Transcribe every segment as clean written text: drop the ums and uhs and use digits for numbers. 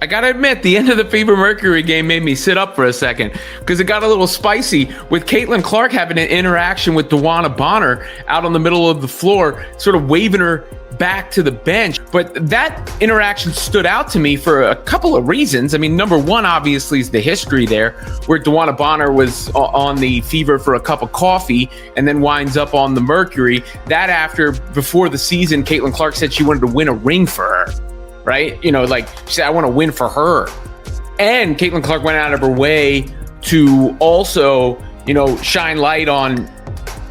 I gotta admit, the end of the Fever Mercury game made me sit up for a second because it got a little spicy with Caitlyn Clark having an interaction with DeWanna Bonner out on the middle of the floor, sort of waving her back to the bench. But that interaction stood out to me for a couple of reasons. I mean, number one, obviously, is the history there, where DeWanna Bonner was on the Fever for a cup of coffee and then winds up on the Mercury. Before the season, Caitlyn Clark said she wanted to win a ring for her. Right? You know, like she said, I want to win for her. And Caitlyn Clark went out of her way to also, shine light on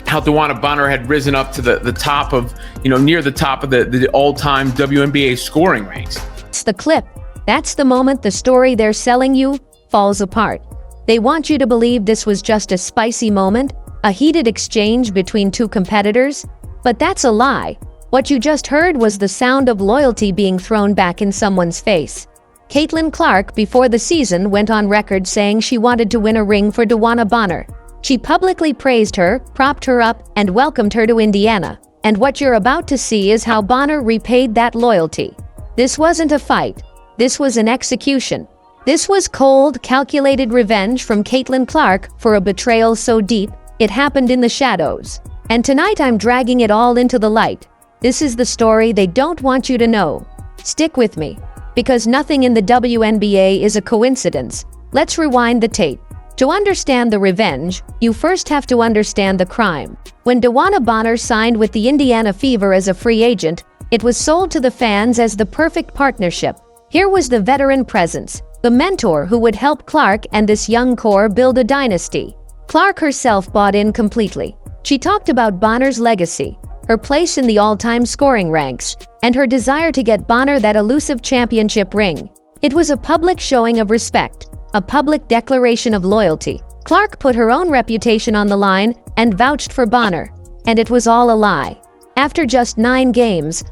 how DeWanna Bonner had risen up to the top of, near the top of the all-time WNBA scoring ranks. It's the clip. That's the moment the story they're selling you falls apart. They want you to believe this was just a spicy moment, a heated exchange between two competitors, but that's a lie. What you just heard was the sound of loyalty being thrown back in someone's face. Caitlyn Clark, before the season, went on record saying she wanted to win a ring for DeWanna Bonner. She publicly praised her, propped her up, and welcomed her to Indiana. And what you're about to see is how Bonner repaid that loyalty. This wasn't a fight. This was an execution. This was cold, calculated revenge from Caitlyn Clark for a betrayal so deep, it happened in the shadows. And tonight I'm dragging it all into the light. This is the story they don't want you to know. Stick with me, because nothing in the WNBA is a coincidence. Let's rewind the tape. To understand the revenge, you first have to understand the crime. When DeWanna Bonner signed with the Indiana Fever as a free agent, it was sold to the fans as the perfect partnership. Here was the veteran presence, the mentor who would help Clark and this young core build a dynasty. Clark herself bought in completely. She talked about Bonner's legacy, her place in the all-time scoring ranks, and her desire to get Bonner that elusive championship ring. It was a public showing of respect, a public declaration of loyalty. Clark put her own reputation on the line and vouched for Bonner. And it was all a lie. After just 9 games,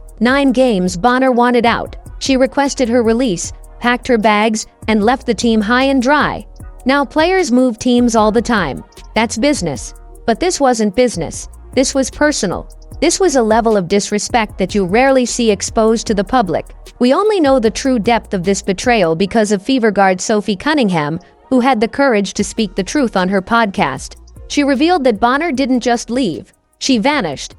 Bonner wanted out. She requested her release, packed her bags, and left the team high and dry. Now players move teams all the time. That's business. But this wasn't business. This was personal. This was a level of disrespect that you rarely see exposed to the public. We only know the true depth of this betrayal because of Fever guard Sophie Cunningham, who had the courage to speak the truth on her podcast. She revealed that Bonner didn't just leave. She vanished.